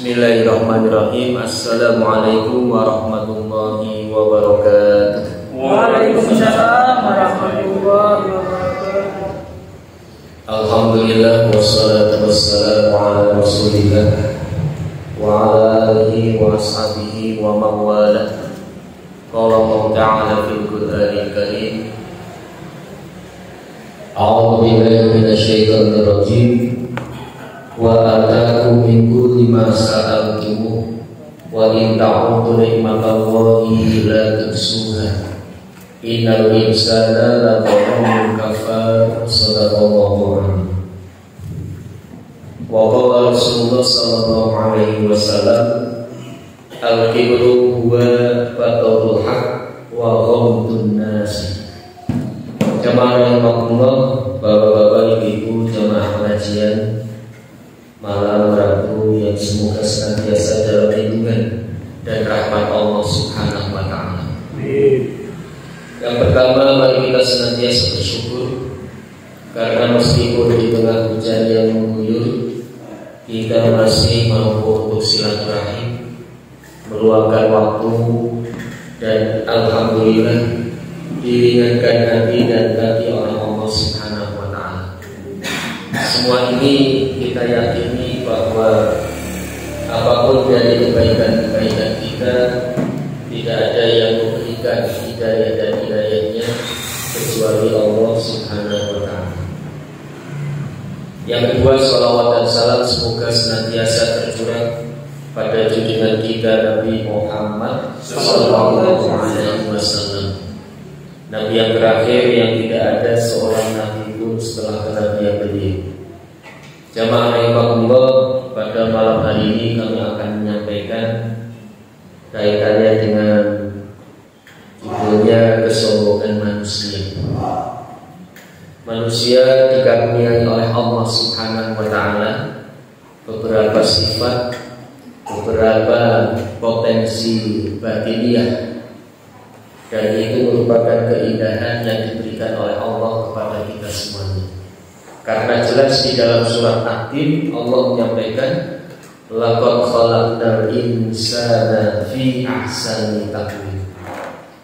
Bismillahirrahmanirrahim. Assalamualaikum warahmatullahi wabarakatuh. Waalaikumsalam warahmatullahi wabarakatuh. Alhamdulillah wassalatu wassalamu ala Rasulillah wa ala alihi wa ashabihi wa man walah. Qala Allah Ta'ala fil Qur'anil Karim. A'udzu billahi minasyaitonir rajim. Wa ataakum min kulli ma sa'altumuh wa in ta'uddu ni'matallahi la tuhsuha innal insana ladzalumun kafar. Shadaqallahu a'lam. Wa qala Rasulullah sallallahu alaihi wasallam, al-kibru huwa batrul haq wa ghamdun nas. Jamaah rahimakumullah, bapak-bapak, ibu-ibu, jamaah pengajian malam Rabu yang semoga senantiasa dalam lindungan dan rahmat Allah Subhanahu wa Ta'ala. Yang pertama, mari kita senantiasa bersyukur karena meskipun di tengah hujan yang mengguyur, kita masih mampu untuk silaturahim, meluangkan waktu, dan alhamdulillah diringankan hati dan kaki oleh Allah Subhanahu wa Ta'ala. Semua ini kita yakini bahwa apapun dari kebaikan-kebaikan kita, tidak ada yang memberikan hidayah dan hidayahnya kecuali Allah Subhanahu wa Ta'ala. Yang kedua, salawat dan salam semoga senantiasa tercurah pada junjungan kita Nabi Muhammad sallallahu alaihi wasallam, Nabi yang terakhir yang tidak ada seorang nabi pun setelah kenabian beliau. Jamaah rahimahullah, pada malam hari ini kami akan menyampaikan kaitannya dengan judulnya kesombongan manusia. Manusia dikaruniai oleh Allah Subhanahu wa Ta'ala beberapa sifat, beberapa potensi batiniah, dan itu merupakan keindahan yang diberikan oleh Allah kepada kita semuanya. Karena jelas di dalam surat At-Tin Allah menyampaikan, laqad khalaqnal insana fi ahsani taqwim.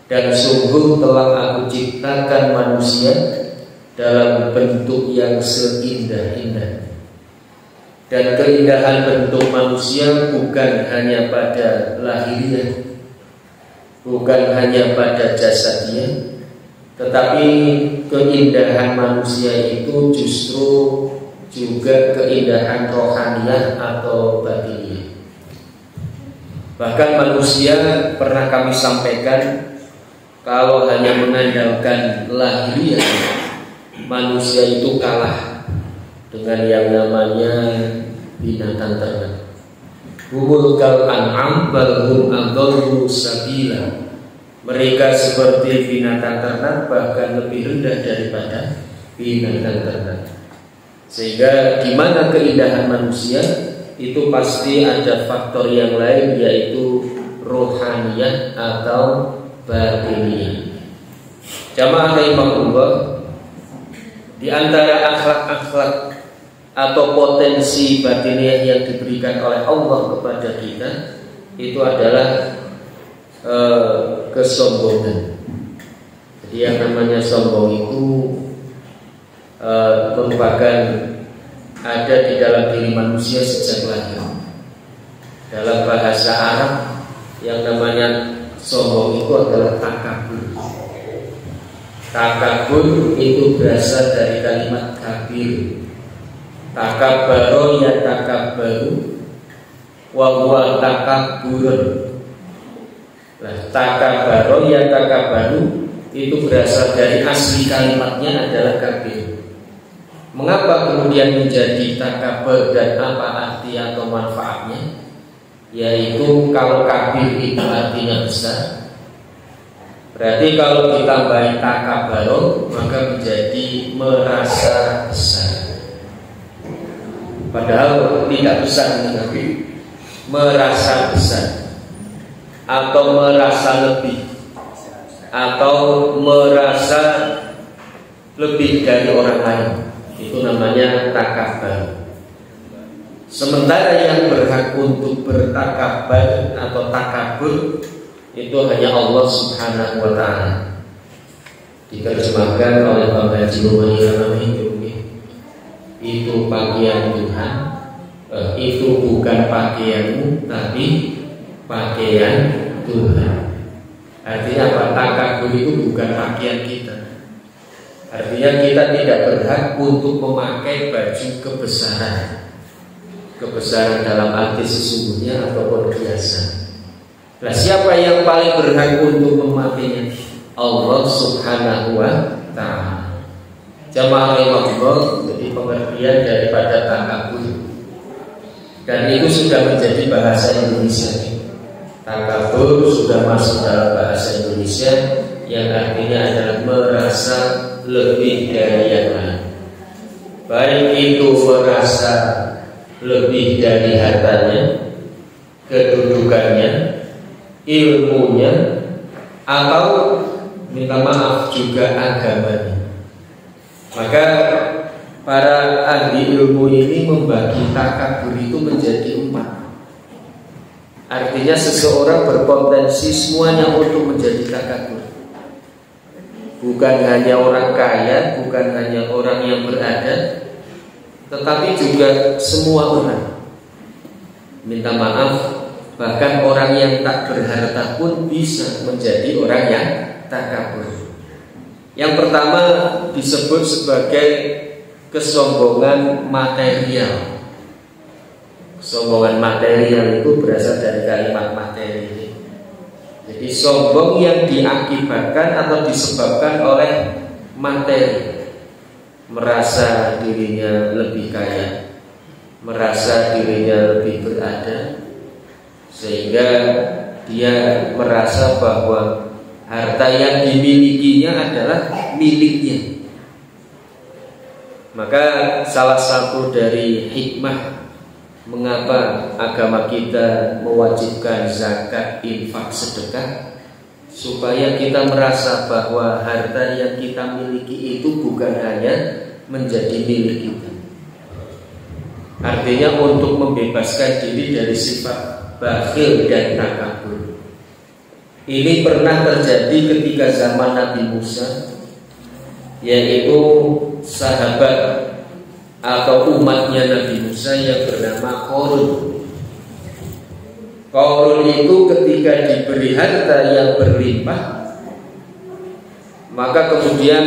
Dan sungguh telah aku ciptakan manusia dalam bentuk yang seindah-indah. Dan keindahan bentuk manusia bukan hanya pada lahiriah, bukan hanya pada jasadnya, tetapi keindahan manusia itu justru juga keindahan rohaniah atau batiniah. Bahkan manusia, pernah kami sampaikan, kalau hanya mengandalkan lahiriah, manusia itu kalah dengan yang namanya binatang ternak. Humul kal an'am bal hum adallu sabila. Mereka seperti binatang ternak, bahkan lebih rendah daripada binatang ternak. Sehingga di mana keindahan manusia itu pasti ada faktor yang lain, yaitu rohaniyah atau batiniah. Jamaah rahimahullah, di antara akhlak-akhlak atau potensi batiniah yang diberikan oleh Allah kepada kita itu adalah kesombongan. Jadi yang namanya sombong itu merupakan ada di dalam diri manusia sejak lahir. Dalam bahasa Arab yang namanya sombong itu adalah takabur. Takabur itu berasal dari kalimat kabir. Takabbaru ya takabbaru wa huwa takabburun. Nah, takabbaru ya takabbaru itu berasal dari asli kalimatnya adalah kabir. Mengapa kemudian menjadi takabur dan apa arti atau manfaatnya? Yaitu kalau kabir itu artinya besar, berarti kalau ditambahin takabbaru maka menjadi merasa besar. Padahal tidak besar, tapi merasa besar atau merasa lebih atau merasa lebih dari orang lain, itu namanya takabur. Sementara yang berhak untuk bertakabur atau takabur itu hanya Allah Subhanahu wa Ta'ala. Diterjemahkan oleh Bapak Haji Muhammad, itu pakaian Tuhan, itu bukan pakaianmu tapi pakaian Tuhan. Artinya apa? Takabur itu bukan pakaian kita. Artinya kita tidak berhak untuk memakai baju kebesaran. Kebesaran dalam arti sesungguhnya ataupun biasa. Nah, siapa yang paling berhak untuk memakainya? Allah Subhanahu wa Ta'ala. Jamaah rahimahullah, jadi pengertian daripada takabur. Dan itu sudah menjadi bahasa Indonesia. Takabur sudah masuk dalam bahasa Indonesia yang artinya adalah merasa lebih dari yang lain. Baik itu merasa lebih dari hartanya, kedudukannya, ilmunya, atau minta maaf juga agamanya. Maka para ahli ilmu ini membagi takabur itu menjadi 4. Artinya seseorang berpotensi semuanya untuk menjadi takabur. Bukan hanya orang kaya, bukan hanya orang yang berada, tetapi juga semua orang. Minta maaf, bahkan orang yang tak berharta pun bisa menjadi orang yang takabur. Yang pertama disebut sebagai kesombongan material. Kesombongan material itu berasal dari kalimat materi. Jadi sombong yang diakibatkan atau disebabkan oleh materi. Merasa dirinya lebih kaya, merasa dirinya lebih berada, sehingga dia merasa bahwa harta yang dimilikinya adalah miliknya. Maka salah satu dari hikmah mengapa agama kita mewajibkan zakat, infak, sedekah, supaya kita merasa bahwa harta yang kita miliki itu bukan hanya menjadi milik kita. Artinya untuk membebaskan diri dari sifat bakhil dan takabur. Ini pernah terjadi ketika zaman Nabi Musa, yaitu sahabat atau umatnya Nabi Musa yang bernama Qarun. Qarun itu ketika diberi harta yang berlimpah, maka kemudian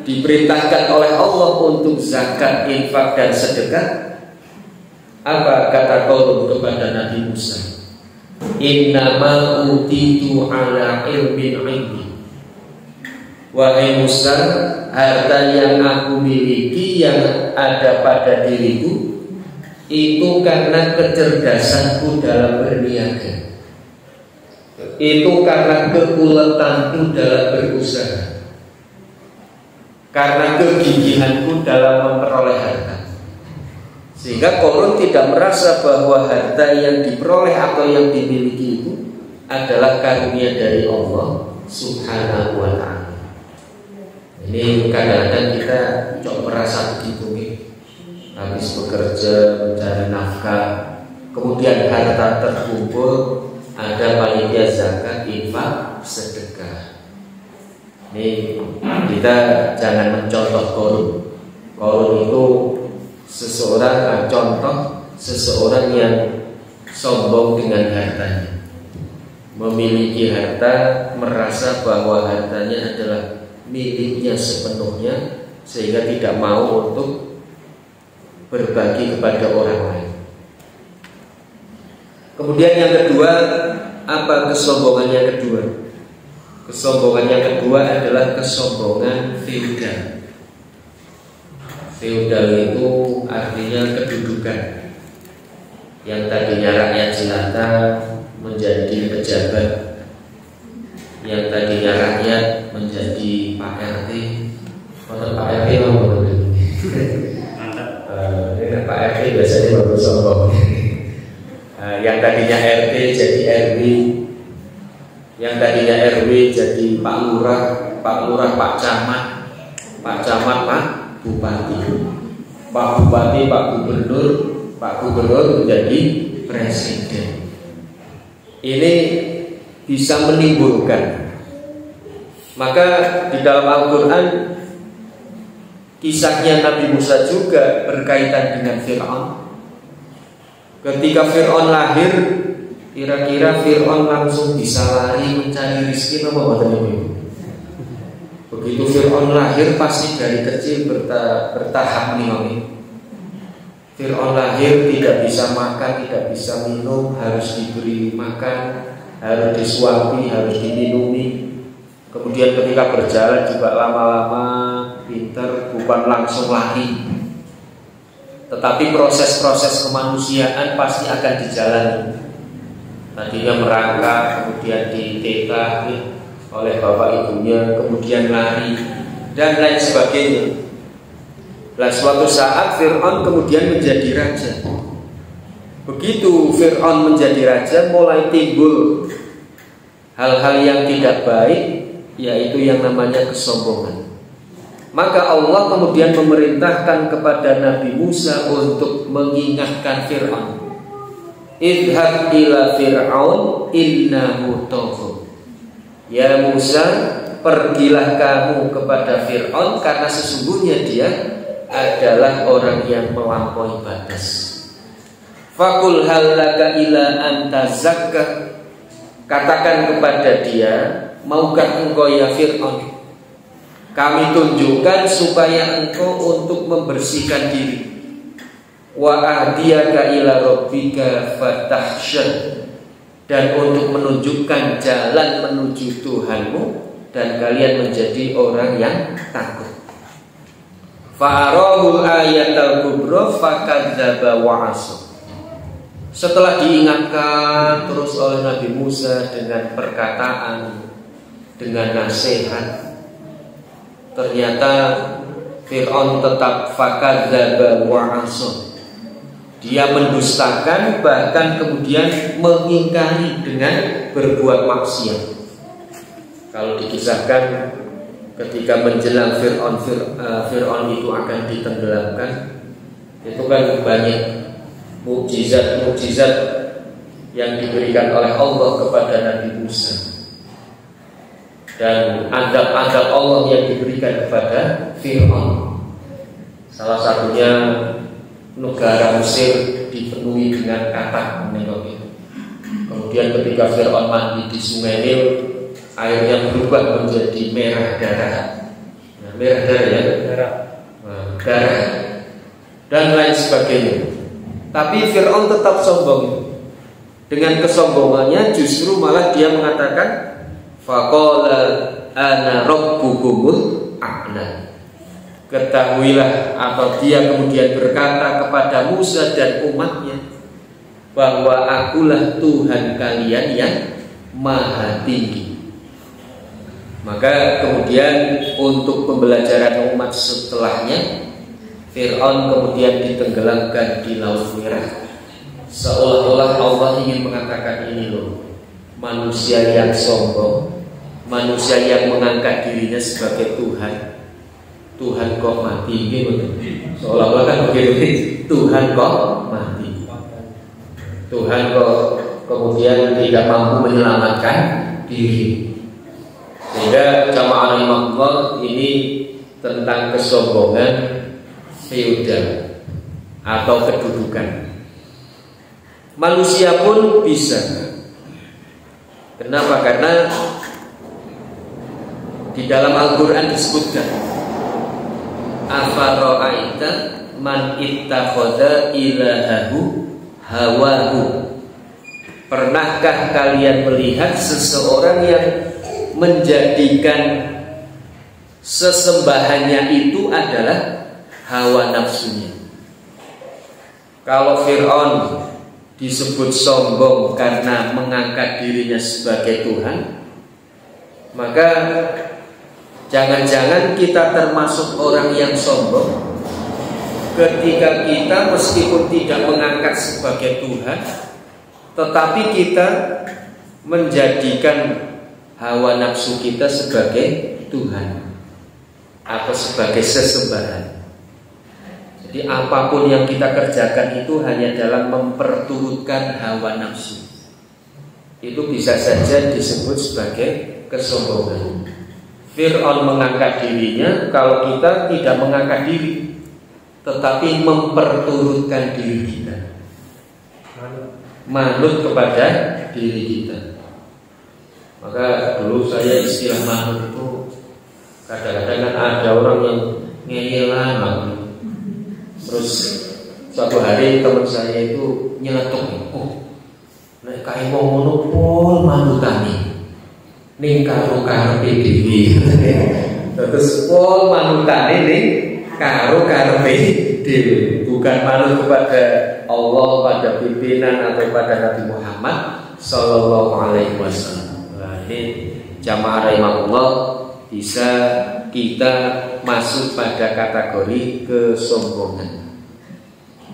diperintahkan oleh Allah untuk zakat, infak, dan sedekah. Apa kata Qarun kepada Nabi Musa? Innama utitu ala ilmin indi. Wahai Musa, harta yang aku miliki, yang ada pada diriku, itu karena kecerdasanku dalam berniaga, itu karena keuletanku dalam berusaha, karena kegigihanku dalam memperoleh harta. Sehingga Qarun tidak merasa bahwa harta yang diperoleh atau yang dimiliki itu adalah karunia dari Allah Subhanahu wa Ta'ala. Ini kadang-kadang kita coba merasa begitu nih. Habis bekerja mencari nafkah, kemudian harta terkumpul, ada panitia zakat, infak, sedekah. Ini kita jangan mencontoh Qarun. Qarun itu seseorang, contoh seseorang yang sombong dengan hartanya, memiliki harta, merasa bahwa hartanya adalah miliknya sepenuhnya, sehingga tidak mau untuk berbagi kepada orang lain. Kemudian yang kedua, apa kesombongan yang kedua? Kesombongan yang kedua adalah kesombongan feodal. Feodal itu artinya kedudukan. Yang tadinya rakyat jelata menjadi pejabat, yang tadinya rakyat menjadi Pak RT. Pak RT mau Pak RT biasanya baru sombong. Yang tadinya RT jadi RW, yang tadinya RW jadi Pak Lurah, Pak Lurah Pak Camat, Pak Camat Pak Bupati, Pak Bupati Pak Gubernur, Pak Gubernur menjadi presiden. Ini bisa menimbulkan. Maka di dalam Al-Quran kisahnya Nabi Musa juga berkaitan dengan Fir'aun. Ketika Fir'aun lahir, kira-kira Fir'aun langsung bisa lari mencari rezeki apa bukan? Begitu Fir'aun lahir pasti dari kecil bertahap nih. Fir'aun lahir tidak bisa makan, tidak bisa minum, harus diberi makan, harus disuapi, harus diminumi. Kemudian ketika berjalan juga lama-lama pintar, bukan langsung lari. Tetapi proses-proses kemanusiaan pasti akan dijalani. Tadinya merangkak, kemudian ditetah oleh bapak ibunya, kemudian lari dan lain sebagainya. Nah, suatu saat Fir'aun kemudian menjadi raja. Begitu Fir'aun menjadi raja, mulai timbul hal-hal yang tidak baik, yaitu yang namanya kesombongan. Maka Allah kemudian memerintahkan kepada Nabi Musa untuk mengingatkan Fir'aun. Idhab ila Fir'aun innahu tagha. Ya Musa, pergilah kamu kepada Fir'aun karena sesungguhnya dia adalah orang yang melampaui batas. Fakul halaka ila anta zakka. Katakan kepada dia, maukah engkau ya Fir'aun, kami tunjukkan supaya engkau untuk membersihkan diri. Wa ahdiyaka ila rabbika fatahsyad. Dan untuk menunjukkan jalan menuju Tuhanmu, dan kalian menjadi orang yang takut. Fa'arahul ayatal kubra fakadzdzaba wa 'asa. Setelah diingatkan terus oleh Nabi Musa dengan perkataan, dengan nasihat, ternyata Fir'aun tetap fakadzdzaba wa 'asa. Dia mendustakan, bahkan kemudian mengingkari dengan berbuat maksiat. Kalau dikisahkan ketika menjelang Fir'aun itu akan ditenggelamkan, itu kan banyak mukjizat yang diberikan oleh Allah kepada Nabi Musa, dan adab-adab Allah yang diberikan kepada Fir'aun. Salah satunya negara Mesir dipenuhi dengan katak menengok itu. Kemudian ketika Fir'aun mandi di Sungai Nil, airnya berubah menjadi merah darah. Nah, merah darah ya, darah dan lain sebagainya. Tapi Fir'aun tetap sombong. Dengan kesombongannya justru malah dia mengatakan, faqala ana rabbukumul a'la. Ketahuilah, atau dia kemudian berkata kepada Musa dan umatnya, bahwa akulah Tuhan kalian yang maha tinggi. Maka kemudian untuk pembelajaran umat setelahnya, Fir'aun kemudian ditenggelamkan di Laut Merah. Seolah-olah Allah ingin mengatakan, ini loh, manusia yang sombong, manusia yang mengangkat dirinya sebagai Tuhan. Tuhan kok mati gitu. Seolah-olah kan begitu, Tuhan kok mati, Tuhan kok kemudian tidak mampu menyelamatkan diri. Sehingga jamaah rahimahullah, ini tentang kesombongan feodal atau kedudukan. Manusia pun bisa. Kenapa? Karena di dalam Al-Quran disebutkan, afara'aita man ittakhadha ilahahu hawahu. Pernahkah kalian melihat seseorang yang menjadikan sesembahannya itu adalah hawa nafsunya? Kalau Fir'aun disebut sombong karena mengangkat dirinya sebagai Tuhan, maka jangan-jangan kita termasuk orang yang sombong ketika kita meskipun tidak mengangkat sebagai Tuhan, tetapi kita menjadikan hawa nafsu kita sebagai Tuhan atau sebagai sesembahan. Jadi apapun yang kita kerjakan itu hanya dalam memperturutkan hawa nafsu. Itu bisa saja disebut sebagai kesombongan. Fir'aun mengangkat dirinya, kalau kita tidak mengangkat diri, tetapi memperturutkan diri kita, manut kepada diri kita. Maka dulu saya istilah manut itu, kadang-kadang kan ada orang yang ngeyelan banget. Terus suatu hari teman saya itu nyeletuk, nek kae wong ngono pol manutane ning karo karepe dhewe. Terus pol manutane ning karo karepe dhewe, bukan manut kepada Allah, pada pimpinan atau pada Nabi Muhammad sallallahu alaihi wasallam. Nah, ini jamaah rahimahullah, bisa kita masuk pada kategori kesombongan.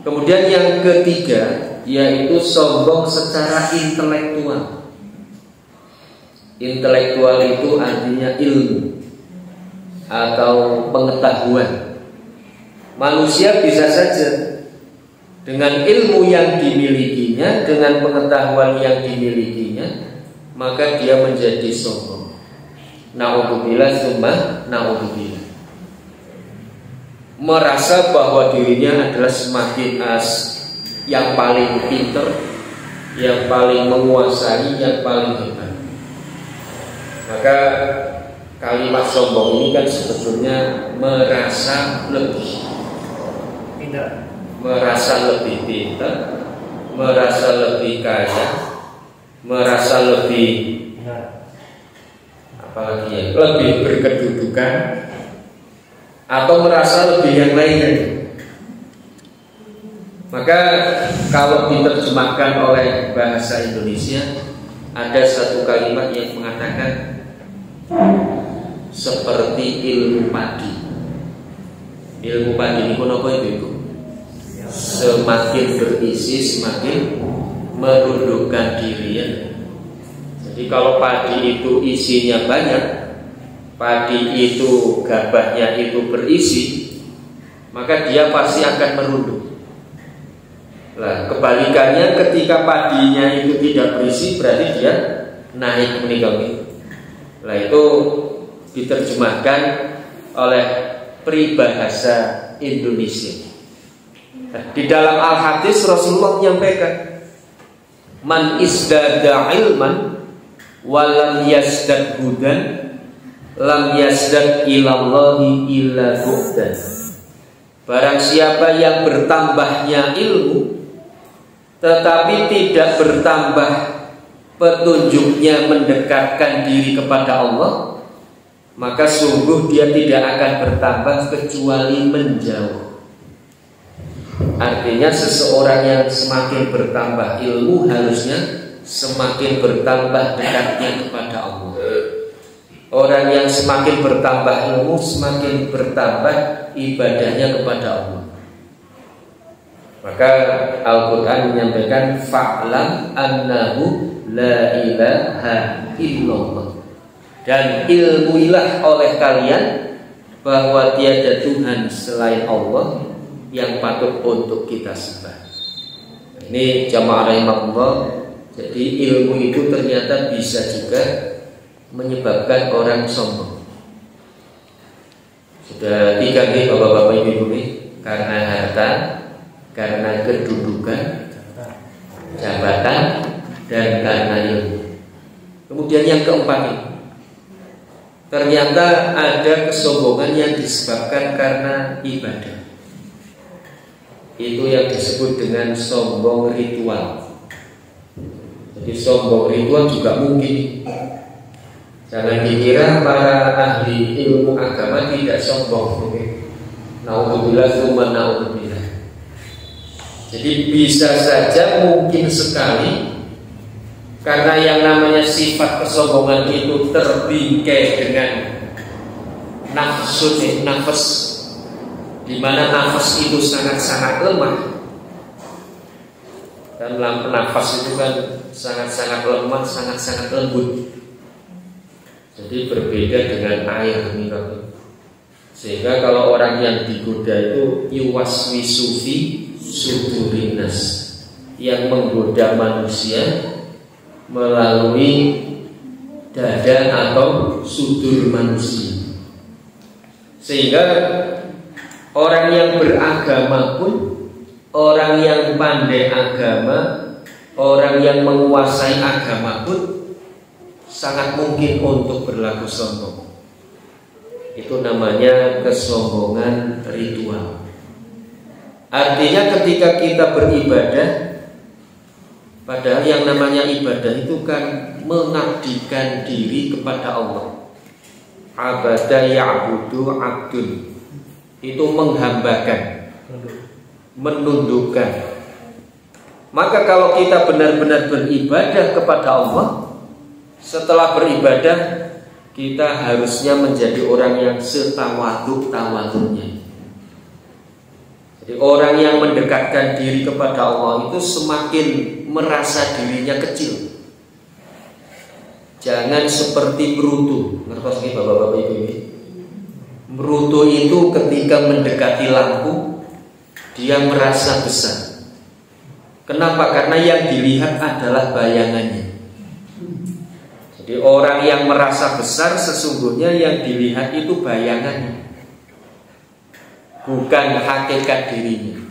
Kemudian yang ketiga, yaitu sombong secara intelektual. Intelektual itu artinya ilmu atau pengetahuan. Manusia bisa saja dengan ilmu yang dimilikinya, dengan pengetahuan yang dimilikinya, maka dia menjadi sombong. Na'udzubillah tsumma na'udzubillah. Merasa bahwa dirinya adalah semakin yang paling pinter, yang paling menguasai, yang paling hebat. Maka kalimat sombong ini kan sebetulnya merasa lebih pintar, merasa lebih pintar, merasa lebih kaya, merasa lebih apalagi ya, lebih berkedudukan, atau merasa lebih yang lainnya. Maka kalau diterjemahkan oleh bahasa Indonesia, ada satu kalimat yang mengatakan seperti ilmu padi. Ilmu padi ini pun apa itu? Semakin berisi, semakin merundukkan diri ya. Jadi kalau padi itu isinya banyak, padi itu gabahnya itu berisi, maka dia pasti akan merunduk. Nah, kebalikannya ketika padinya itu tidak berisi, berarti dia naik meninggalkan. Nah, itu diterjemahkan oleh peribahasa Indonesia. Nah, di dalam Al-Hadis Rasulullah menyampaikan, man isdada ilman walam yasdad hudan lam yasdad ilallahi illa bu'dan. Barang siapa yang bertambahnya ilmu tetapi tidak bertambah petunjuknya mendekatkan diri kepada Allah, maka sungguh dia tidak akan bertambah kecuali menjauh. Artinya seseorang yang semakin bertambah ilmu harusnya semakin bertambah dekatnya kepada Allah. Orang yang semakin bertambah ilmu semakin bertambah ibadahnya kepada Allah. Maka Al-Quran menyampaikan fa'lam annahu la ilaha illallah, dan ilmuilah oleh kalian bahwa tiada Tuhan selain Allah yang patut untuk kita sembah. Ini jamaah rahimahullah. Jadi ilmu itu ternyata bisa juga menyebabkan orang sombong. Sudah tiga nih bapak-bapak ibu-ibu nih, karena harta, karena kedudukan, jabatan, dan karena ilmu. Kemudian yang keempat ini, ternyata ada kesombongan yang disebabkan karena ibadah. Itu yang disebut dengan sombong ritual. Jadi sombong ritual juga mungkin. Jangan dikira para ahli ilmu agama tidak sombong. Naudzubillah tsumma naudzubillah. Jadi bisa saja mungkin sekali, karena yang namanya sifat kesombongan itu terbingkai dengan nafsu, nafas, di mana nafas itu sangat-sangat lemah. Dan nafas itu kan sangat-sangat lemah, sangat-sangat lembut. Jadi berbeda dengan air minum. Sehingga kalau orang yang digoda itu yuwaswisu fi sudurinas, yang menggoda manusia melalui dada atau sudur manusia. Sehingga orang yang beragama pun, orang yang pandai agama, orang yang menguasai agama pun sangat mungkin untuk berlaku sombong. Itu namanya kesombongan ritual. Artinya ketika kita beribadah, padahal yang namanya ibadah itu kan mengabdikan diri kepada Allah. Abada ya'budu abdun, itu menghambakan, menundukkan. Maka kalau kita benar-benar beribadah kepada Allah, setelah beribadah kita harusnya menjadi orang yang setawaduk-tawaduknya. Jadi orang yang mendekatkan diri kepada Allah itu semakin merasa dirinya kecil. Jangan seperti Brutu. Ngertos nggih Bapak-bapak Ibu? Brutu itu ketika mendekati lampu dia merasa besar. Kenapa? Karena yang dilihat adalah bayangannya. Jadi orang yang merasa besar sesungguhnya yang dilihat itu bayangannya, bukan hakikat dirinya.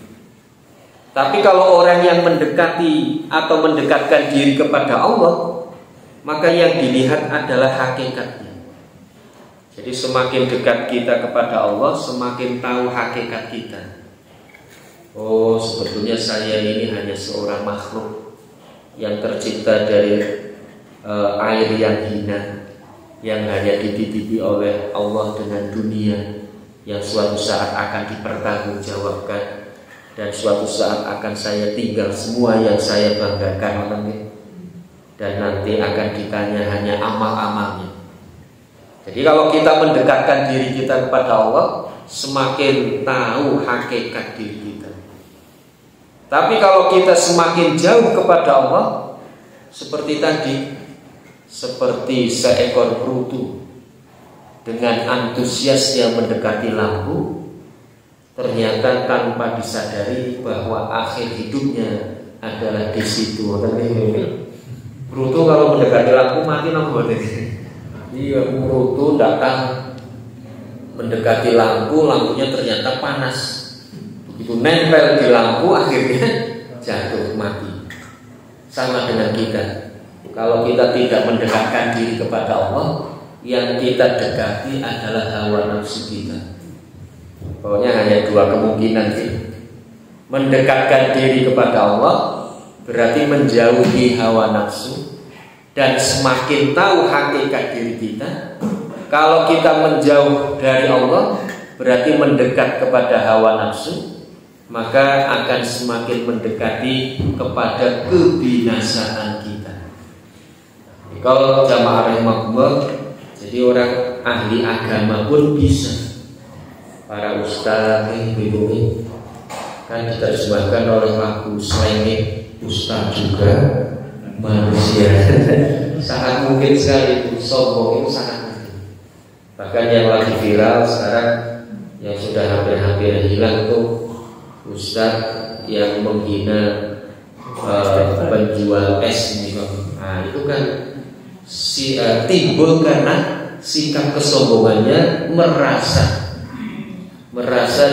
Tapi kalau orang yang mendekati atau mendekatkan diri kepada Allah, maka yang dilihat adalah hakikatnya. Jadi semakin dekat kita kepada Allah, semakin tahu hakikat kita. Oh, sebetulnya saya ini hanya seorang makhluk yang tercipta dari air yang hina, yang hanya dititipi oleh Allah dengan dunia, yang suatu saat akan dipertanggungjawabkan, dan suatu saat akan saya tinggal semua yang saya banggakan, dan nanti akan ditanya hanya amal-amalnya. Jadi kalau kita mendekatkan diri kita kepada Allah, semakin tahu hakikat diri kita. Tapi kalau kita semakin jauh kepada Allah, seperti tadi, seperti seekor brutu dengan antusiasnya mendekati lampu, ternyata tanpa disadari bahwa akhir hidupnya adalah di situ. Brutu kalau mendekati lampu mati nopo. Iya, brutu datang mendekati lampu, lampunya ternyata panas. Begitu nempel di lampu akhirnya jatuh mati. Sama dengan kita. Kalau kita tidak mendekatkan diri kepada Allah, yang kita dekati adalah hawa nafsu kita. Pokoknya hanya dua kemungkinan sih. Mendekatkan diri kepada Allah berarti menjauhi hawa nafsu, dan semakin tahu hakikat diri kita. Kalau kita menjauh dari Allah berarti mendekat kepada hawa nafsu, maka akan semakin mendekati kepada kebinasaan kita. Kalau jamaah rahimahullah, jadi orang ahli agama pun bisa. Para ustaz ibu kan diterjemahkan oleh lagu slangnya, ustaz juga manusia. Sangat mungkin sekali itu sombong, itu sangat mungkin. Bahkan yang lagi viral sekarang, yang sudah hampir-hampir hilang tuh ustaz yang menghina penjual es ini. Nah itu kan timbul karena sikap kesombongannya, merasa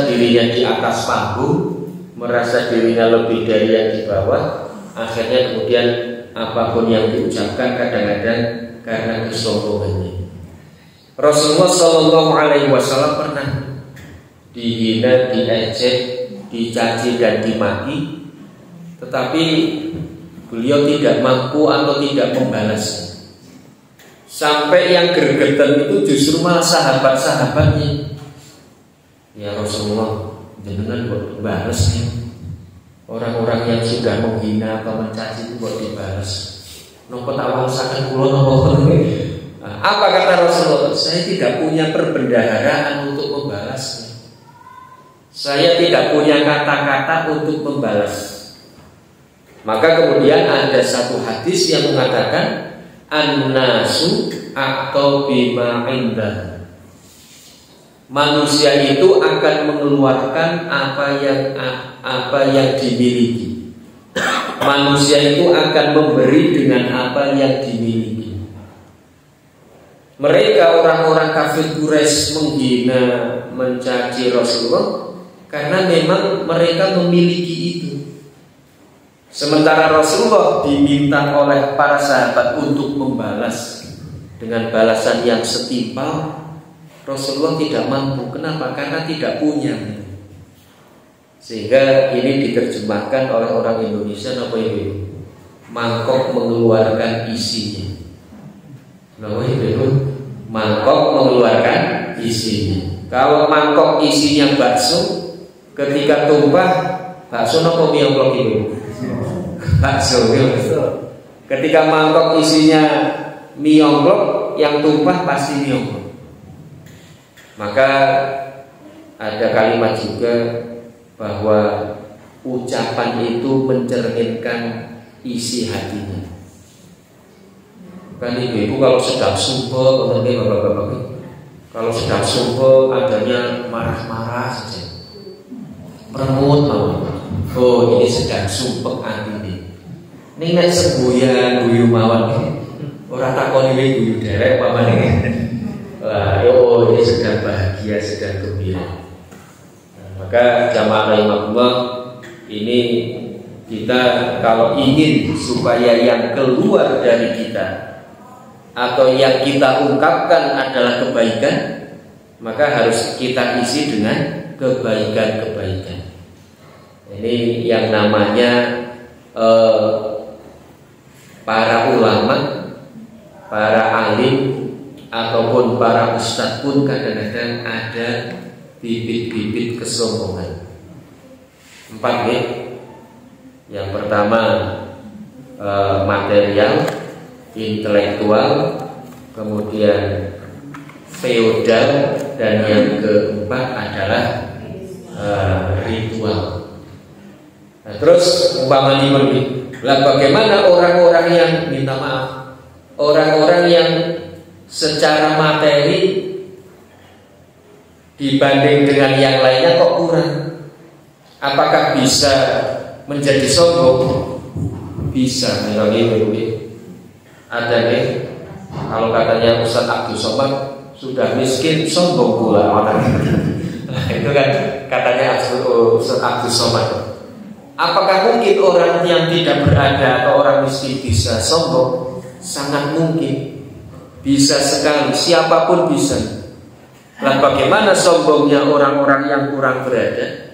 dirinya di atas panggung, merasa dirinya lebih dari yang di bawah. Akhirnya kemudian apapun yang diucapkan kadang-kadang karena kesombongannya. Rasulullah Shallallahu Alaihi Wasallam pernah dihina, diejek, dicaci dan dimaki, tetapi beliau tidak mampu atau tidak membalasnya. Sampai yang gergetan itu justru malah sahabat-sahabatnya. Ya Rasulullah, jangan buat dibalas nih. Orang-orang yang sudah menghina atau mencaci itu buat dibalas. Nopo tawang sakan kula nopo. Apa kata Rasulullah? Saya tidak punya perbendaharaan untuk membalasnya. Saya tidak punya kata-kata untuk membalas. Maka kemudian ada satu hadis yang mengatakan an-nasu atau bima indah. manusia itu akan mengeluarkan apa yang dimiliki. Manusia itu akan memberi dengan apa yang dimiliki. Mereka orang-orang kafir Quraisy menghina, mencaci Rasulullah karena memang mereka memiliki itu. Sementara Rasulullah diminta oleh para sahabat untuk membalas dengan balasan yang setimpal, Rasulullah tidak mampu. Kenapa? Karena tidak punya. Sehingga ini diterjemahkan oleh orang Indonesia apa itu? Mangkok mengeluarkan isinya. Apa itu? Mangkok mengeluarkan isinya. Kalau mangkok isinya bakso, ketika tumpah, bakso nopo miyongklok itu? Bakso. Ketika mangkok isinya miyongklok, yang tumpah pasti miyongklok. Maka ada kalimat juga bahwa ucapan itu mencerminkan isi hatinya. Kan ibu kalau sedang sumpah, bapak-bapak, kalau sedang sumpah adanya marah-marah saja, meremut mau. Oh, ini sedang sumpah hati. Ini nek semboyan guyu mawon. Orang takon ini guyu derek apa nih? Lah, yo ini sedang bahagia, sedang gembira. Maka jamaah rahimahullah, ini kita kalau ingin supaya yang keluar dari kita atau yang kita ungkapkan adalah kebaikan, maka harus kita isi dengan kebaikan-kebaikan. Ini yang namanya para ulama, para alim ataupun para ustadz pun kadang-kadang ada bibit-bibit kesombongan. 4 ya. Yang pertama material, intelektual, kemudian feodal, dan yang keempat adalah ritual. Nah, terus umpamanya bagaimana orang-orang yang minta maaf, orang-orang yang secara materi dibanding dengan yang lainnya kok kurang? Apakah bisa menjadi sombong? Bisa, misalnya ada nih, kalau katanya Ustaz Abdul Somad sudah miskin sombong pula orang. Nah, itu kan katanya Ustaz Abdul Somad. Apakah mungkin orang yang tidak berada atau orang miskin bisa sombong? Sangat mungkin, bisa sekali, siapapun bisa. Nah, bagaimana sombongnya orang-orang yang kurang berada?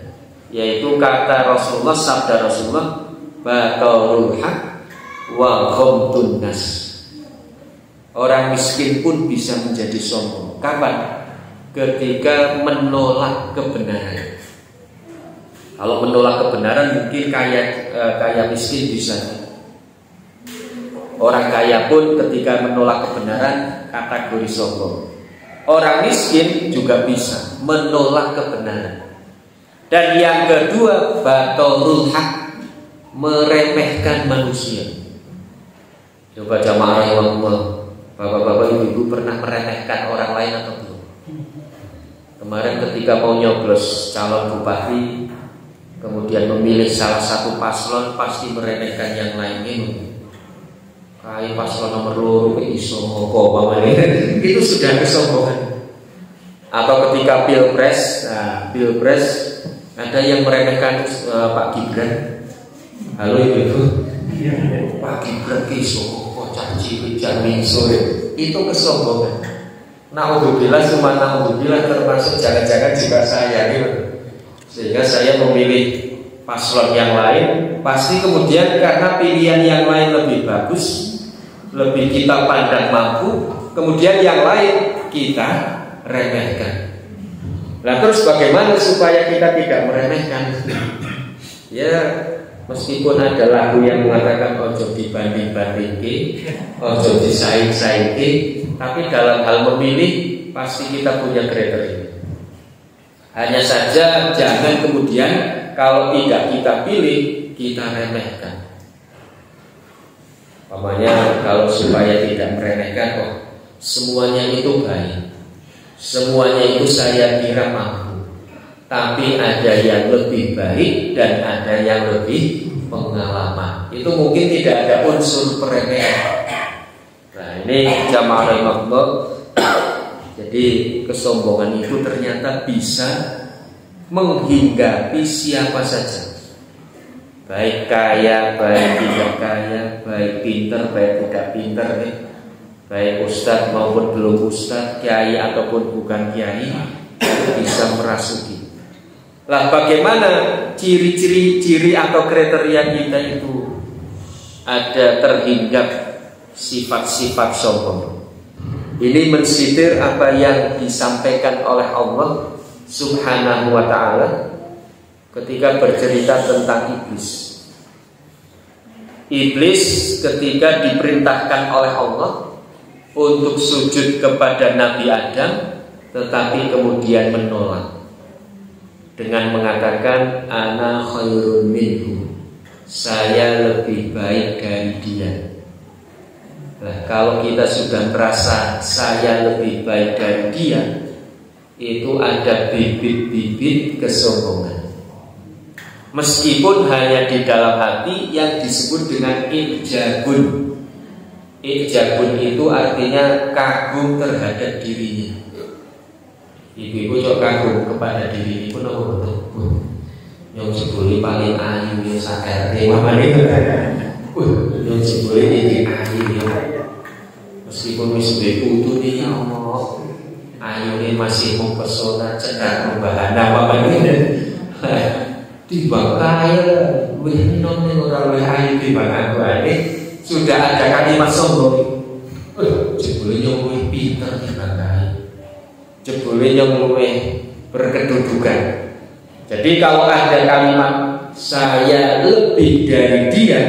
Yaitu kata Rasulullah, sabda Rasulullah, batarul haq wa ghamtun nas. Orang miskin pun bisa menjadi sombong. Kapan? Ketika menolak kebenaran. Kalau menolak kebenaran mungkin kaya miskin bisa. Orang kaya pun ketika menolak kebenaran kategori sombong. Orang miskin juga bisa menolak kebenaran. Dan yang kedua, batarul haq, meremehkan manusia. Coba jamaah rahimahullah, bapak-bapak ibu-ibu pernah meremehkan orang lain atau belum? Kemarin ketika mau nyoblos calon bupati, kemudian memilih salah satu paslon, pasti meremehkan yang lainnya. Kayak paslon nomor 2 iso ngopo itu sudah kesombongan. Atau ketika pilpres, pilpres ada yang meremehkan Pak Gibran. Halo ibu-ibu, Pak Gibran iso ngopo caci jangan sore. Itu kesombongan. Naudzubillah, cuma naudzubillah termasuk jangan-jangan juga saya gitu. Sehingga saya memilih paslon yang lain, pasti kemudian karena pilihan yang lain lebih bagus, lebih kita pandang mampu, kemudian yang lain kita remehkan. Nah, terus bagaimana supaya kita tidak meremehkan? Ya, meskipun ada lagu yang mengatakan ojo dibanding-bandingke, ojo disaing-saingke, tapi dalam hal memilih pasti kita punya kriteria. Hanya saja jangan kemudian kalau tidak kita pilih, kita remehkan. Umpamanya kalau supaya tidak meremehkan, semuanya itu baik. Semuanya itu saya kira mampu, tapi ada yang lebih baik dan ada yang lebih pengalaman. Itu mungkin tidak ada unsur peremehan. Nah ini jamaah rahimahullah. Jadi kesombongan itu ternyata bisa menghinggapi siapa saja, baik kaya, baik tidak kaya, baik pinter, baik tidak pinter, baik ustadz maupun belum ustadz, kiai ataupun bukan kiai, bisa merasuki. Lah bagaimana ciri atau kriteria kita itu ada terhinggap sifat-sifat sombong? Ini mensitir apa yang disampaikan oleh Allah Subhanahu wa ta'ala ketika bercerita tentang iblis. Iblis ketika diperintahkan oleh Allah untuk sujud kepada Nabi Adam, tetapi kemudian menolak dengan mengatakan ana khairun minhu, saya lebih baik dari dia. Nah, kalau kita sudah merasa saya lebih baik dari dia, itu ada bibit-bibit kesombongan. Meskipun hanya di dalam hati yang disebut dengan ijabun. Ijabun itu artinya kagum terhadap dirinya. Ibu-ibu cok kagum kepada diri ibu nopo betul. Yang sebuli paling ayu ya sakare mamane. Yang sebuli ini ayu ya. Meskipun wis putu nih ya Allah, ayu ini masih mempesona, cedak membahana mamane. Timbang kaya, wih nom nih orang wih ayu timbang aku ini sudah ada kalimat sombong. Jebule yang wih pinter timbang kaya, jebule yang wih berkedudukan. Jadi kalau ada kalimat saya lebih dari dia,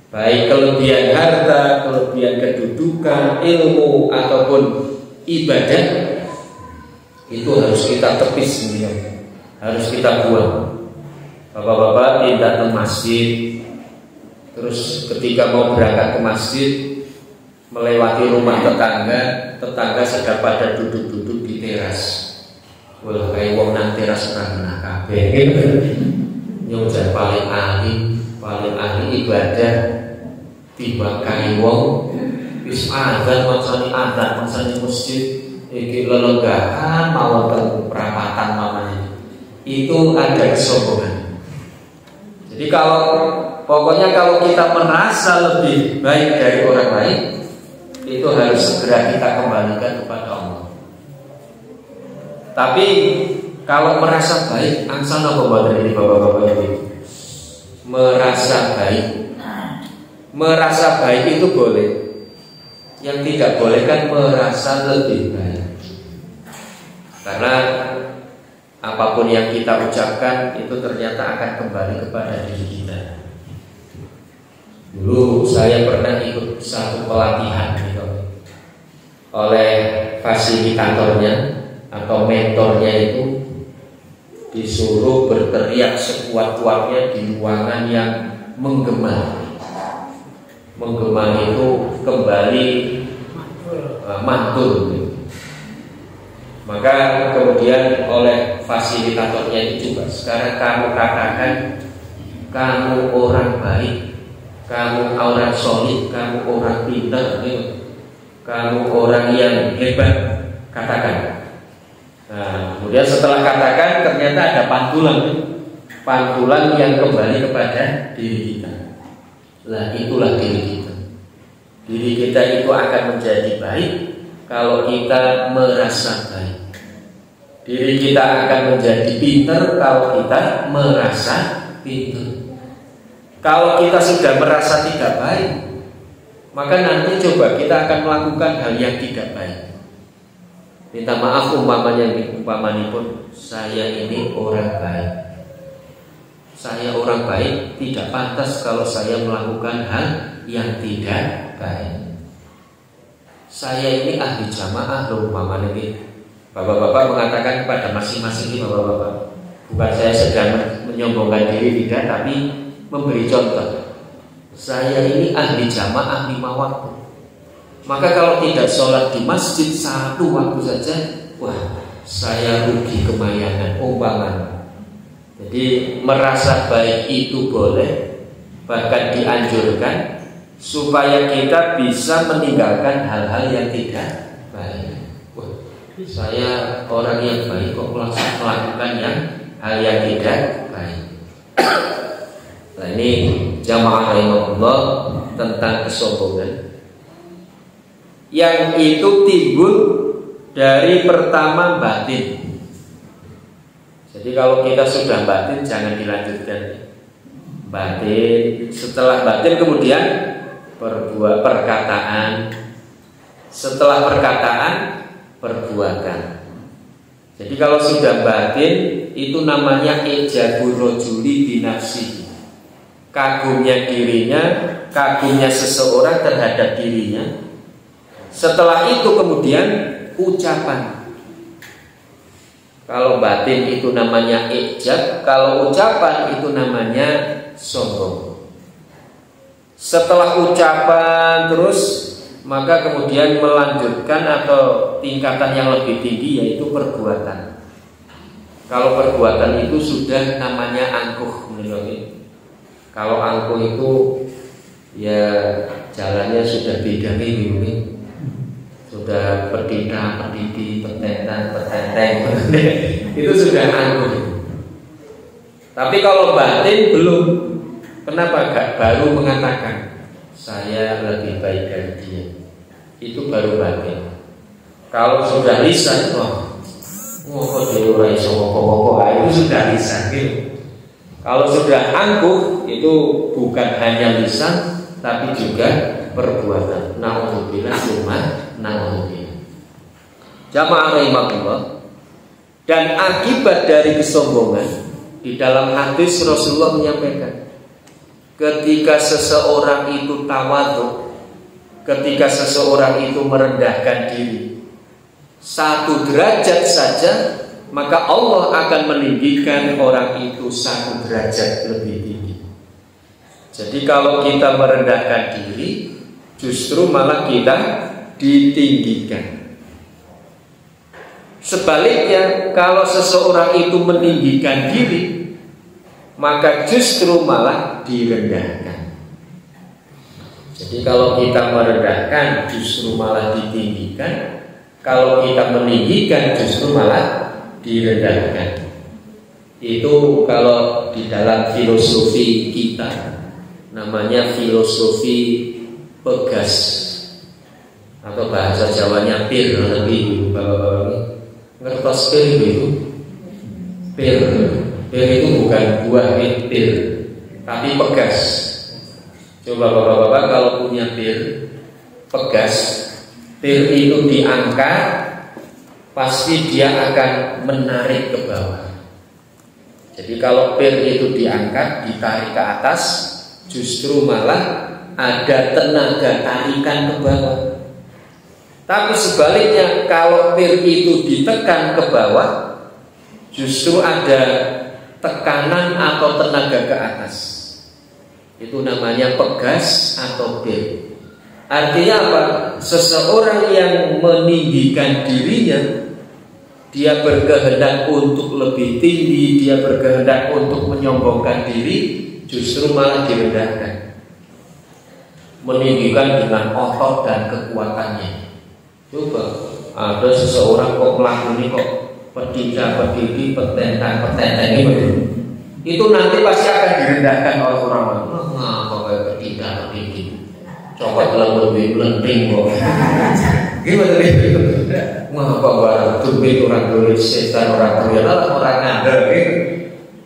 baik kelebihan harta, kelebihan kedudukan, ilmu ataupun ibadah, itu harus kita tepis sendiri, harus kita buang. Bapak-bapak tidak ke masjid, terus ketika mau berangkat ke masjid melewati rumah tetangga sedang pada duduk-duduk di teras. Wah kayak wong nang teras ora kabeh. Yang paling ahli ibadah tiba kali wong wis adzan mangsane masjid iki lelenggahan mawon perapatan mamanya. Itu ada kesombongan. Jadi pokoknya kalau kita merasa lebih baik dari orang lain, itu harus segera kita kembalikan kepada Allah. Tapi kalau merasa baik, angsana bapak ini bapak-bapak ini, merasa baik itu boleh. Yang tidak boleh kan merasa lebih baik. Karena apapun yang kita ucapkan itu ternyata akan kembali kepada diri kita. Dulu saya pernah ikut satu pelatihan gitu, oleh fasilitatornya atau mentornya itu disuruh berteriak sekuat-kuatnya di ruangan yang menggema. Menggema itu kembali mantul gitu. Maka kemudian oleh fasilitatornya itu juga, sekarang kamu katakan kamu orang baik, kamu orang solid, kamu orang pintar, kamu orang yang hebat, katakan. Nah, kemudian setelah katakan ternyata ada pantulan yang kembali kepada diri kita. Lah itulah diri kita. Diri kita itu akan menjadi baik kalau kita merasa baik. Diri kita akan menjadi pintar kalau kita merasa pintar. Kalau kita sudah merasa tidak baik, maka nanti coba kita akan melakukan hal yang tidak baik. Minta maaf umpamanya pun saya ini orang baik. Saya orang baik, tidak pantas kalau saya melakukan hal yang tidak baik. Saya ini ahli jamaah loh umpamanya ini. Bapak-bapak mengatakan kepada masing-masing ini bapak-bapak, bukan saya sedang menyombongkan diri tidak, tapi memberi contoh. Saya ini ahli jamaah 5 waktu. Maka kalau tidak sholat di masjid satu waktu saja, wah, saya rugi kemayangan, umpamanya. Jadi merasa baik itu boleh, bahkan dianjurkan, supaya kita bisa meninggalkan hal-hal yang tidak baik. Wah, saya orang yang baik kok melakukan hal yang tidak baik. Nah, ini jamaah rahimahullah tentang kesombongan yang itu timbul dari pertama batin. Jadi kalau kita sudah batin jangan dilanjutkan. Batin, setelah batin kemudian perkataan, setelah perkataan perbuatan. Jadi kalau sudah batin itu namanya ijabur rajuli binafsihi. Kagumnya dirinya, kagumnya seseorang terhadap dirinya. Setelah itu kemudian ucapan. Kalau batin itu namanya ijab, kalau ucapan itu namanya sombong. Setelah ucapan terus, maka kemudian melanjutkan atau tingkatan yang lebih tinggi yaitu perbuatan. Kalau perbuatan itu sudah namanya angkuh menurut. Kalau angkuh itu ya jalannya sudah beda nih. Sudah petita, petiti, petetan, petenteng. Itu sudah angkuh. Tapi kalau batin belum. Kenapa gak baru mengatakan saya lebih baik dari dia? Itu baru batin. Kalau sudah lisan, kok jadi orang iso ngomong-ngomong, itu sudah lisan gitu. Kalau sudah angkuh itu bukan hanya lisan tapi juga perbuatan. Na'udzubillah cuma na'udzubillah. Jamaah rahimahullah. Dan akibat dari kesombongan, di dalam hadis Rasulullah menyampaikan, ketika seseorang itu tawadhu, ketika seseorang itu merendahkan diri 1 derajat saja, maka Allah akan meninggikan orang itu 1 derajat lebih tinggi. Jadi kalau kita merendahkan diri, justru malah kita ditinggikan. Sebaliknya, kalau seseorang itu meninggikan diri, maka justru malah direndahkan. Jadi kalau kita merendahkan, justru malah ditinggikan. Kalau kita meninggikan, justru malah direndahkan. Itu kalau di dalam filosofi kita namanya filosofi pegas, atau bahasa Jawanya pir. Lebih bapak-bapak ngertos pir itu. Pir itu bukan buah pir, tapi pegas. Coba bapak-bapak kalau punya pir pegas, pir itu diangkat, pasti dia akan menarik ke bawah. Jadi kalau pir itu diangkat, ditarik ke atas, justru malah ada tenaga tarikan ke bawah. Tapi sebaliknya, kalau pir itu ditekan ke bawah, justru ada tekanan atau tenaga ke atas. Itu namanya pegas atau pir. Artinya apa? Seseorang yang meninggikan dirinya, dia berkehendak untuk lebih tinggi, dia berkehendak untuk menyombongkan diri, justru malah direndahkan. Meninggikan dengan otot dan kekuatannya. Coba ada seseorang kok melakukan kok petita-petiti, petentang-petentang itu nanti pasti akan direndahkan oleh orang-orang. Ngapa kayak petita-petiti? Coba kalau lebih lenting kok. Gimana itu? Ngapa barang turbin orang tulis setan orang tulis orang ada gitu.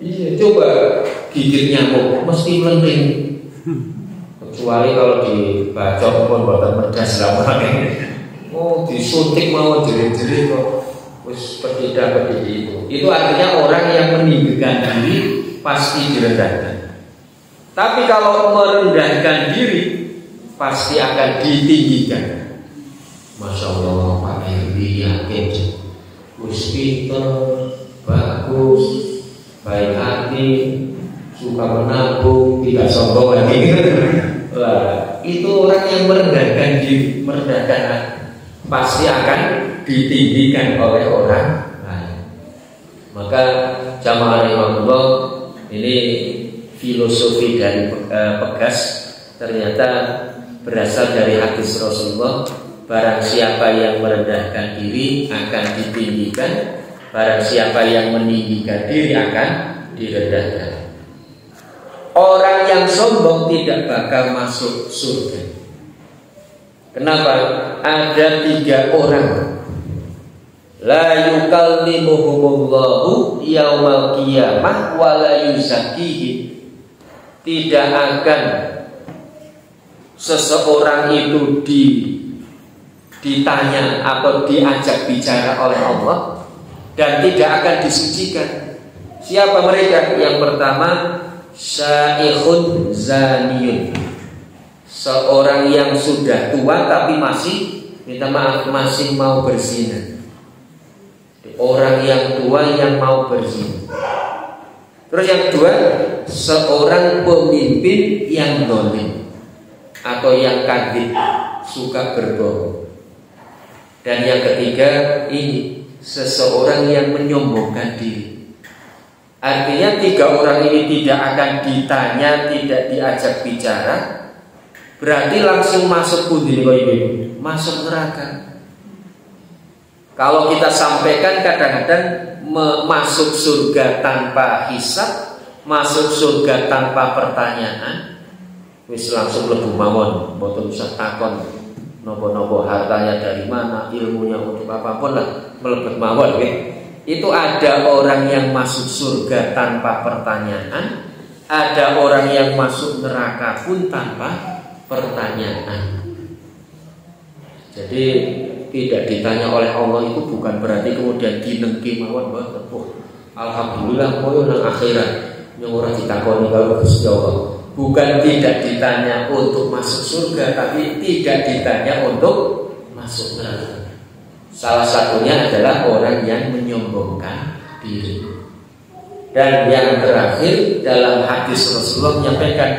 Iya, coba gigit nyamuk mesti lenting. Kecuali kalau dibacok pun buatan pedas lah ini. Oh, disuntik mau jerit-jerit kok. Wis petida-petidi itu. Itu artinya orang yang meninggikan diri pasti direndahkan. Tapi kalau merendahkan diri pasti akan ditinggikan. Masya Allah, Pak Herdi yakin wis pinter, bagus, baik hati, suka menabung, tidak sombong lagi. Wah, itu orang yang merendahkan diri, merendahkan pasti akan ditinggikan oleh orang lain. Maka jamaah rahimahullah, ini filosofi dari Pegas ternyata berasal dari hadis Rasulullah. Barang siapa yang merendahkan diri akan ditinggikan, barang siapa yang meninggikan diri akan direndahkan. Orang yang sombong tidak bakal masuk surga. Kenapa? Ada 3 orang. La yukallimuhumullahu yaumal qiyamah wa la yuzakkihim. Tidak akan seseorang itu ditanya atau diajak bicara oleh Allah dan tidak akan disucikan. Siapa mereka? Yang pertama, syaikhun zaniyun, seorang yang sudah tua tapi masih, minta maaf, masih mau berzina. Orang yang tua yang mau berzina. Terus yang kedua, seorang pemimpin yang zalim atau yang kadzib, suka berbohong. Dan yang ketiga ini, seseorang yang menyombongkan diri. Artinya 3 orang ini tidak akan ditanya, tidak diajak bicara, berarti langsung masuk pundi, masuk neraka. Kalau kita sampaikan kadang-kadang masuk surga tanpa hisab, masuk surga tanpa pertanyaan, wis langsung lebu mawon, mboten usah takon nopo-nopo hartanya dari mana, ilmunya untuk apapun lah, melebet mawon nggih. Itu ada orang yang masuk surga tanpa pertanyaan, ada orang yang masuk neraka pun tanpa pertanyaan. Jadi tidak ditanya oleh Allah itu bukan berarti kemudian dinengki mawon mboten. Alhamdulillah koyo nang akhirat yang ora ditakoni karo Gusti Allah. Bukan tidak ditanya untuk masuk surga, tapi tidak ditanya untuk masuk neraka. Salah satunya adalah orang yang menyombongkan diri. Dan yang terakhir dalam hadis Rasulullah menyampaikan,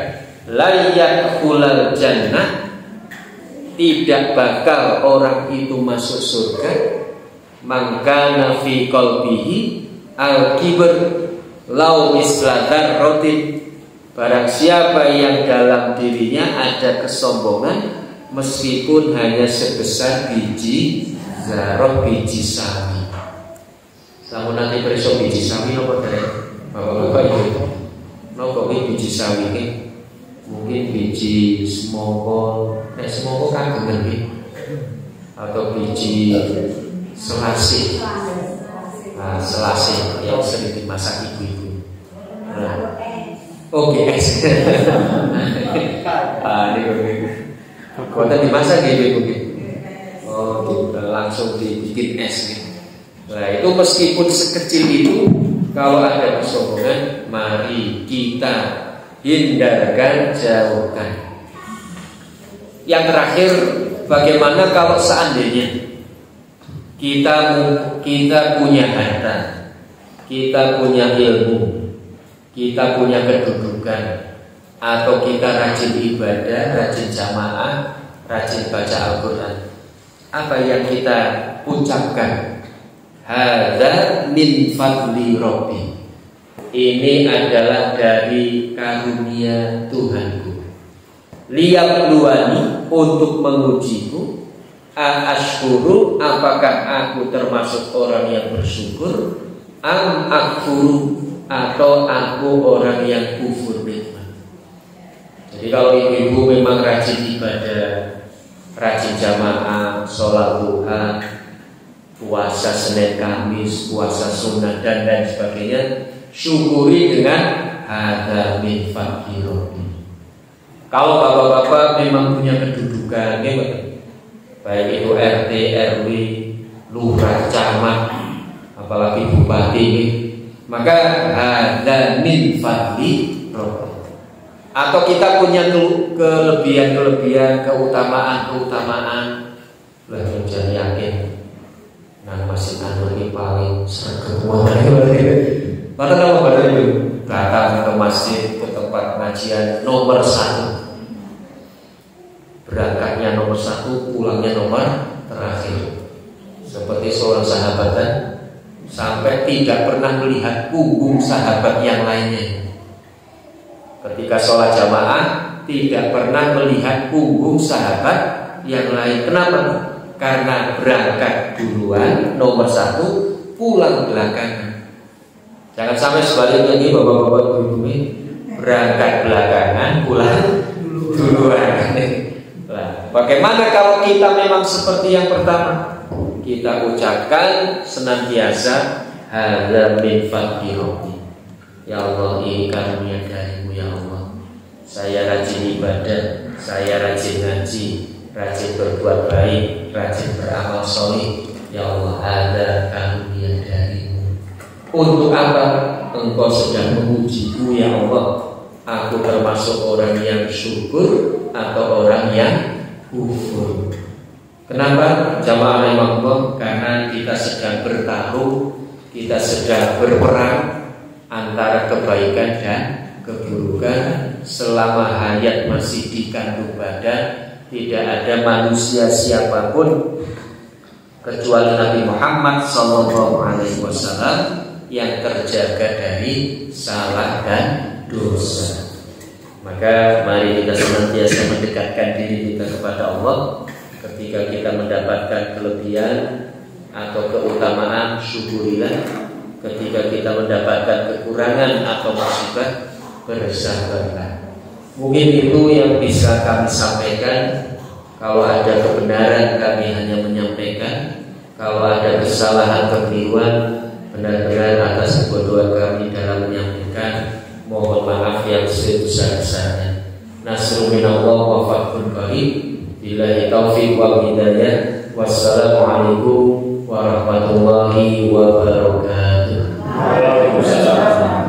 la yadkhulul jannah, tidak bakal orang itu masuk surga, mangkana fi qalbihi al-kibr law misla dzarratin. Barang siapa yang dalam dirinya ada kesombongan meskipun hanya sebesar biji zarah, biji sawi. Sampun nanti preso biji sawi nopo derek? Bapak-bapak itu nopo biji sawi ini? Mungkin biji semongko, semongko kan bener, atau biji selasih. Nah, selasih yang sering dimasak ibu-ibu. Nah, oke, es. Ini kau dimasak gitu, oh, gitu. Langsung dibikin es gitu. Nah, itu meskipun sekecil itu, kalau ada kesombongan, mari kita hindarkan, jauhkan. Yang terakhir, bagaimana kalau seandainya kita punya harta, kita punya ilmu, kita punya kedudukan, atau kita rajin ibadah, rajin jamaah, rajin baca Al-Quran, apa yang kita ucapkan? Hadza min fadli Rabbi, ini adalah dari karunia Tuhanku. Liyabluwani, untuk mengujiku. Ashkuru, apakah aku termasuk orang yang bersyukur? Am akfuru, atau aku orang yang kufur nikmat. Jadi kalau ibu-ibu memang rajin ibadah, rajin jamaah, sholat duha, puasa Senin Kamis, puasa sunnah dan lain sebagainya, syukuri dengan hadza min fadli Rabbi. Kalau bapak-bapak memang punya kedudukan, baik itu RT, RW, lurah, camat, apalagi bupati, maka hadza min fadli Rabbi. Atau kita punya kelebihan-kelebihan, keutamaan-keutamaan, lah jangan yakin. Nah, masih ini paling sergap. Maka kalau pada itu datang ke masjid, ke tempat pengajian nomor 1. berangkatnya nomor 1, pulangnya nomor terakhir. Seperti seorang sahabat kan, sampai tidak pernah melihat punggung sahabat yang lainnya. Ketika sholat jamaah tidak pernah melihat punggung sahabat yang lain. Kenapa? Karena berangkat duluan nomor 1, pulang belakangan. Jangan sampai sebaliknya nih bapak-bapak ibu-ibu, berangkat belakangan, pulang duluan. Nah, bagaimana kalau kita memang seperti yang pertama? Kita ucapkan senantiasa hadza min fadli rabbi. Ya Allah, ini karunia darimu ya Allah. Saya rajin ibadah, saya rajin ngaji, rajin berbuat baik, rajin beramal soleh. Ya Allah, ada karunia darimu. Untuk apa? Engkau sedang mengujiku ya Allah. Aku termasuk orang yang syukur atau orang yang kufur. Kenapa? Jamaah rahimahullah, karena kita sedang bertaruh, kita sedang berperang antara kebaikan dan keburukan. Selama hayat masih dikandung badan, tidak ada manusia siapapun kecuali Nabi Muhammad SAW yang terjaga dari salah dan dosa. Maka mari kita senantiasa mendekatkan diri kita kepada Allah. Ketika kita mendapatkan kelebihan atau keutamaan, syukurilah. Ketika kita mendapatkan kekurangan atau musibah, bersabarlah. Mungkin itu yang bisa kami sampaikan. Kalau ada kebenaran, kami hanya menyampaikan. Kalau ada kesalahan, kekeliruan, benar-benar atas kebodohan kami dalam menyampaikan, mohon maaf yang sebesar-besarnya. Nasrul minallah wa fathun qarib. Billahi taufiq wal hidayah. Wassalamualaikum warahmatullahi wabarakatuh. Waalaikumsalam.